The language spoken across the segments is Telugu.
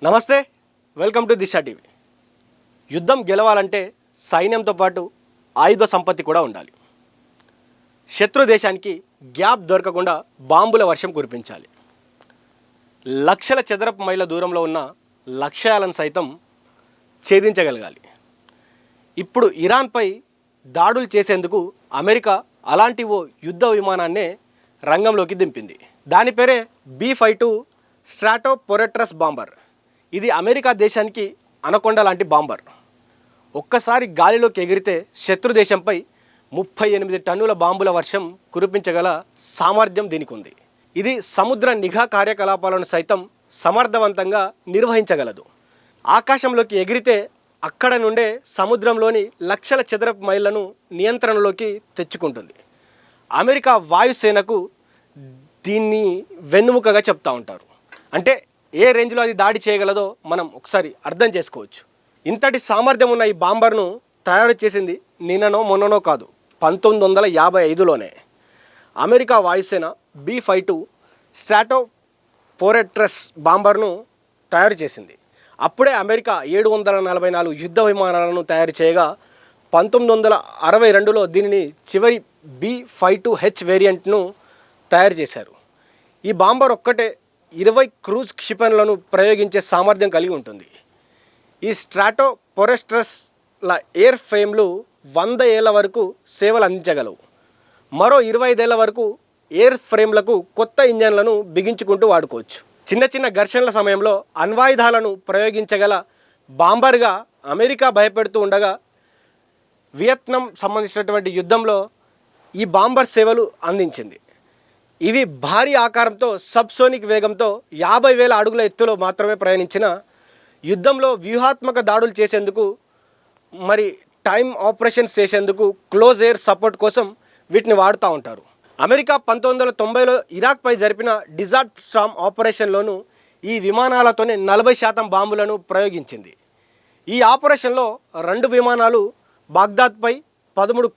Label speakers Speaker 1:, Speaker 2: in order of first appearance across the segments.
Speaker 1: నమస్తే, వెల్కమ్ టు దిశ టీవీ. యుద్ధం గెలవాలంటే సైన్యంతో పాటు ఆయుధ సంపత్తి కూడా ఉండాలి. శత్రు దేశానికి గ్యాప్ దొరకకుండా బాంబుల వర్షం కురిపించాలి. లక్షల చదరపు మైళ్ళ దూరంలో ఉన్న లక్ష్యాలను సైతం ఛేదించగలగాలి. ఇప్పుడు ఇరాన్పై దాడులు చేసేందుకు అమెరికా అలాంటి ఓ యుద్ధ విమానాన్నే రంగంలోకి దింపింది. దాని పేరే B-52 స్ట్రాటోపోరెట్రస్ బాంబర్. ఇది అమెరికా దేశానికి అనకొండ లాంటి బాంబర్. ఒక్కసారి గాలిలోకి ఎగిరితే శత్రు దేశంపై 38 టన్నుల బాంబుల వర్షం కురిపించగల సామర్థ్యం దీనికి ఉంది. ఇది సముద్ర నిఘా కార్యకలాపాలను సైతం సమర్థవంతంగా నిర్వహించగలదు. ఆకాశంలోకి ఎగిరితే అక్కడ నుండే సముద్రంలోని లక్షల చదరపు మైళ్ళను నియంత్రణలోకి తెచ్చుకుంటుంది. అమెరికా వాయుసేనకు దీన్ని వెన్నుముకగా చెప్తూ ఉంటారు. అంటే ఏ రేంజ్లో అది దాడి చేయగలదో మనం ఒకసారి అర్థం చేసుకోవచ్చు. ఇంతటి సామర్థ్యం ఉన్న ఈ బాంబర్ను తయారు చేసింది నిన్ననో మొన్ననో కాదు, 1955లోనే. అమెరికా వాయుసేన B-52 స్ట్రాటోపోరెట్రస్ బాంబర్ను తయారు చేసింది. అప్పుడే అమెరికా 744 యుద్ధ విమానాలను తయారు చేయగా 1962లో దీనిని చివరి B-52H వేరియంట్ను తయారు చేశారు. ఈ బాంబర్ ఒక్కటే 20 క్రూజ్ క్షిపణులను ప్రయోగించే సామర్థ్యం కలిగి ఉంటుంది. ఈ స్ట్రాటోపోరెట్రస్ల ఎయిర్ ఫ్రేమ్లు 100 ఏళ్ల వరకు సేవలు అందించగలవు. మరో 25 ఏళ్ల వరకు ఎయిర్ ఫ్రేమ్లకు కొత్త ఇంజన్లను బిగించుకుంటూ వాడుకోవచ్చు. చిన్న చిన్న ఘర్షణల సమయంలో అణ్వాయుధాలను ప్రయోగించగల బాంబర్గా అమెరికా భయపెడుతూ ఉండగా వియత్నాం సంబంధించినటువంటి యుద్ధంలో ఈ బాంబర్ సేవలు అందించింది. ఇవి భారీ ఆకారంతో సబ్సోనిక్ వేగంతో 50,000 అడుగుల ఎత్తులో మాత్రమే ప్రయాణించిన యుద్ధంలో వ్యూహాత్మక దాడులు చేసేందుకు, మరి టైం ఆపరేషన్స్ చేసేందుకు, క్లోజ్ ఎయిర్ సపోర్ట్ కోసం వీటిని వాడుతూ ఉంటారు. అమెరికా 1990లో ఇరాక్పై జరిపిన డిజార్ట్ స్టార్మ్ ఆపరేషన్లోనూ ఈ విమానాలతోనే 40% బాంబులను ప్రయోగించింది. ఈ ఆపరేషన్లో 2 విమానాలు బాగ్దాద్పై 13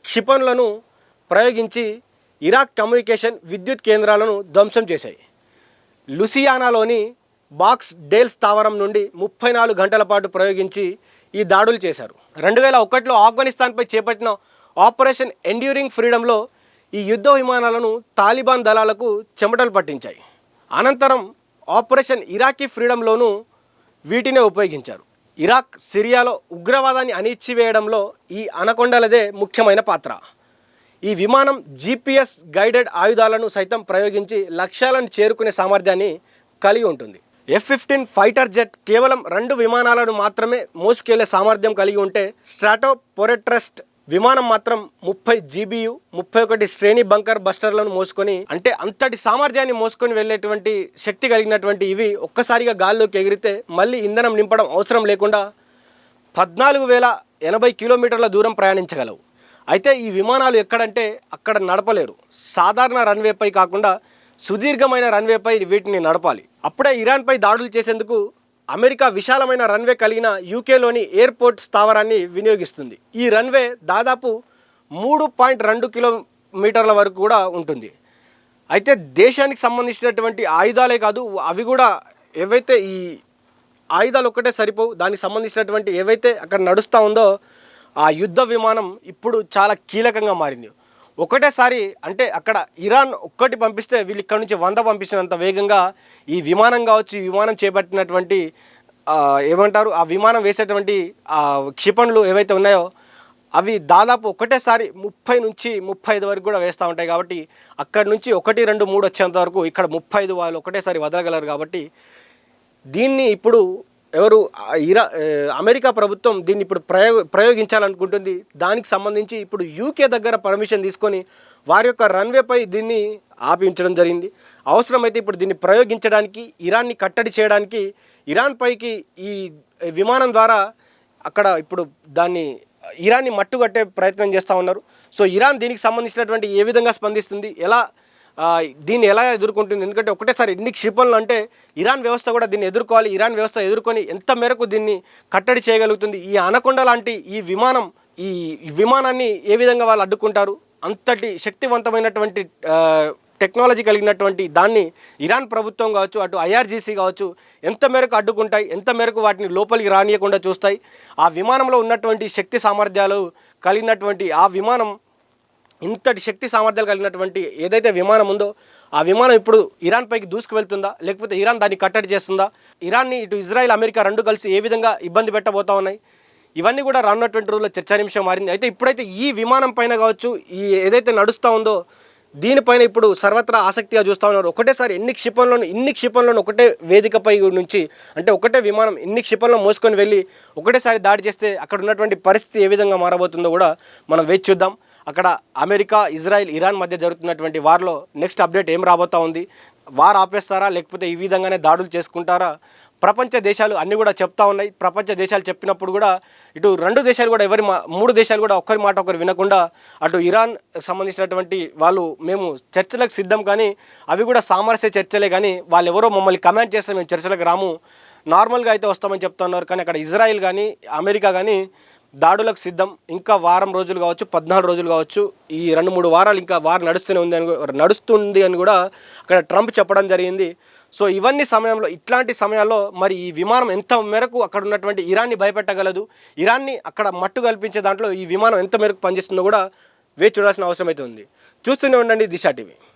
Speaker 1: క్షిపణులను ప్రయోగించి ఇరాక్ కమ్యూనికేషన్, విద్యుత్ కేంద్రాలను ధ్వంసం చేశాయి. లూసియానాలోని బాక్స్ డేల్ స్థావరం నుండి 34 గంటల పాటు ప్రయోగించి ఈ దాడులు చేశారు. 2001లో ఆఫ్ఘనిస్తాన్పై చేపట్టిన ఆపరేషన్ ఎండ్యూరింగ్ ఫ్రీడమ్లో ఈ యుద్ధ విమానాలను తాలిబాన్ దళాలకు చెమటలు పట్టించాయి. అనంతరం ఆపరేషన్ ఇరాకీ ఫ్రీడమ్లోనూ వీటినే ఉపయోగించారు. ఇరాక్, సిరియాలో ఉగ్రవాదాన్ని అణిచివేయడంలో ఈ అనకొండలదే ముఖ్యమైన పాత్ర. ఈ విమానం GPS గైడెడ్ ఆయుధాలను సైతం ప్రయోగించి లక్ష్యాలను చేరుకునే సామర్థ్యాన్ని కలిగి ఉంటుంది. F-15 ఫైటర్ జెట్ కేవలం 2 విమానాలను మాత్రమే మోసుకెళ్లే సామర్థ్యం కలిగి ఉంటే స్ట్రాటోపోరెట్రస్ విమానం మాత్రం 30 GBU 31 శ్రేణి బంకర్ బస్టర్లను మోసుకొని, అంటే అంతటి సామర్థ్యాన్ని మోసుకొని వెళ్ళేటువంటి శక్తి కలిగినటువంటి ఇవి ఒక్కసారిగా గాల్లోకి ఎగిరితే మళ్ళీ ఇంధనం నింపడం అవసరం లేకుండా 14,080 కిలోమీటర్ల దూరం ప్రయాణించగలవు. అయితే ఈ విమానాలు ఎక్కడంటే అక్కడ నడపలేరు. సాధారణ రన్వేపై కాకుండా సుదీర్ఘమైన రన్వేపై వీటిని నడపాలి. అప్పుడే ఇరాన్పై దాడులు చేసేందుకు అమెరికా విశాలమైన రన్వే కలిగిన యూకేలోని ఎయిర్పోర్ట్ స్థావరాన్ని వినియోగిస్తుంది. ఈ రన్వే దాదాపు 3.2 కిలోమీటర్ల వరకు కూడా ఉంటుంది. అయితే దేశానికి సంబంధించినటువంటి ఆయుధాలే కాదు, అవి కూడా ఏవైతే ఈ ఆయుధాలు ఒక్కటే సరిపోవు, దానికి సంబంధించినటువంటి ఏవైతే అక్కడ నడుస్తూ ఉందో ఆ యుద్ధ విమానం ఇప్పుడు చాలా కీలకంగా మారింది. ఒకటేసారి అంటే అక్కడ ఇరాన్ ఒక్కటి పంపిస్తే వీళ్ళు ఇక్కడ నుంచి 100 పంపించినంత వేగంగా ఈ విమానం కావచ్చు, ఈ విమానం చేపట్టినటువంటి ఏమంటారు ఆ విమానం వేసేటువంటి క్షిపణులు ఏవైతే ఉన్నాయో అవి దాదాపు ఒకటేసారి 30 నుంచి 35 వరకు కూడా వేస్తూ ఉంటాయి. కాబట్టి అక్కడి నుంచి 1, 2, 3 వచ్చేంత వరకు ఇక్కడ 35 వాళ్ళు ఒకటేసారి వదలగలరు. కాబట్టి దీన్ని ఇప్పుడు అమెరికా ప్రభుత్వం దీన్ని ఇప్పుడు ప్రయోగించాలనుకుంటుంది. దానికి సంబంధించి ఇప్పుడు యూకే దగ్గర పర్మిషన్ తీసుకొని వారి యొక్క రన్వేపై దీన్ని ఆపించడం జరిగింది. అవసరమైతే ఇప్పుడు దీన్ని ప్రయోగించడానికి, ఇరాన్ని కట్టడి చేయడానికి ఇరాన్ పైకి ఈ విమానం ద్వారా అక్కడ ఇప్పుడు ఇరాన్ని మట్టుగట్టే ప్రయత్నం చేస్తూ ఉన్నారు. సో ఇరాన్ దీనికి సంబంధించినటువంటి ఏ విధంగా స్పందిస్తుంది, దీన్ని ఎలా ఎదుర్కొంటుంది? ఎందుకంటే ఒకటేసారి ఎన్ని క్షిపణులు అంటే ఇరాన్ వ్యవస్థ కూడా దీన్ని ఎదుర్కోవాలి. ఇరాన్ వ్యవస్థ ఎదుర్కొని ఎంత మేరకు దీన్ని కట్టడి చేయగలుగుతుంది? ఈ అనకొండ లాంటి ఈ విమానాన్ని ఏ విధంగా వాళ్ళు అడ్డుకుంటారు? అంతటి శక్తివంతమైనటువంటి టెక్నాలజీ కలిగినటువంటి దాన్ని ఇరాన్ ప్రభుత్వం కావచ్చు, అటు ఐఆర్జీసీ కావచ్చు ఎంత మేరకు అడ్డుకుంటాయి, ఎంత మేరకు వాటిని లోపలికి రానియకుండా చూస్తాయి. ఆ విమానంలో ఉన్నటువంటి శక్తి సామర్థ్యాలు కలిగినటువంటి ఆ విమానం, ఇంతటి శక్తి సామర్థ్యాలు కలిగినటువంటి ఏదైతే విమానం ఉందో ఆ విమానం ఇప్పుడు ఇరాన్ పైకి దూసుకు వెళ్తుందా, లేకపోతే ఇరాన్ దాన్ని కట్టడి చేస్తుందా, ఇరాన్ని ఇటు ఇజ్రాయెల్ అమెరికా రెండు కలిసి ఏ విధంగా ఇబ్బంది పెట్టబోతా ఉన్నాయి, ఇవన్నీ కూడా రానున్నటువంటి రోజుల్లో చర్చానింశం మారింది. అయితే ఇప్పుడైతే ఈ విమానం పైన కావచ్చు, ఈ ఏదైతే నడుస్తూ ఉందో దీనిపైన ఇప్పుడు సర్వత్రా ఆసక్తిగా చూస్తూ ఉన్నారు. ఒకటేసారి ఇన్ని క్షిపణులను ఒకటే వేదికపై నుంచి, అంటే ఒకటే విమానం ఇన్ని క్షిపణులను మోసుకొని వెళ్ళి ఒకటేసారి దాడి చేస్తే అక్కడ ఉన్నటువంటి పరిస్థితి ఏ విధంగా మారబోతుందో కూడా మనం వేచి చూద్దాం. అక్కడ అమెరికా, ఇజ్రాయెల్, ఇరాన్ మధ్య జరుగుతున్నటువంటి వార్లో నెక్స్ట్ అప్డేట్ ఏం రాబోతూ ఉంది, వార్ ఆపేస్తారా లేకపోతే ఈ విధంగానే దాడులు చేసుకుంటారా? ప్రపంచ దేశాలు అన్నీ కూడా చెప్తా ఉన్నాయి. ప్రపంచ దేశాలు చెప్పినప్పుడు కూడా ఇటు రెండు దేశాలు కూడా మూడు దేశాలు కూడా ఒక్కరి మాట ఒకరు వినకుండా అటు ఇరాన్ సంబంధించినటువంటి వాళ్ళు మేము చర్చలకు సిద్ధం, కానీ అవి కూడా సామరస్య చర్చలే, కానీ వాళ్ళు ఎవరో మమ్మల్ని కమాండ్ చేస్తే మేము చర్చలకు రాము, నార్మల్గా అయితే వస్తామని చెప్తున్నారు. కానీ అక్కడ ఇజ్రాయిల్ కానీ అమెరికా కానీ దాడులకు సిద్ధం. ఇంకా వారం రోజులు కావచ్చు, 14 రోజులు కావచ్చు, ఈ 2-3 వారాలు ఇంకా వార్ నడుస్తుంది అని కూడా అక్కడ ట్రంప్ చెప్పడం జరిగింది. సో ఇట్లాంటి సమయాల్లో మరి ఈ విమానం ఎంత మేరకు అక్కడ ఉన్నటువంటి ఇరాన్ని భయపెట్టగలదు, ఇరాన్ని అక్కడ మట్టు కల్పించే దాంట్లో ఈ విమానం ఎంత మేరకు పనిచేస్తుందో కూడా వేచి చూడాల్సిన అవసరం అయితే ఉంది. చూస్తూనే ఉండండి దిశ టీవీ.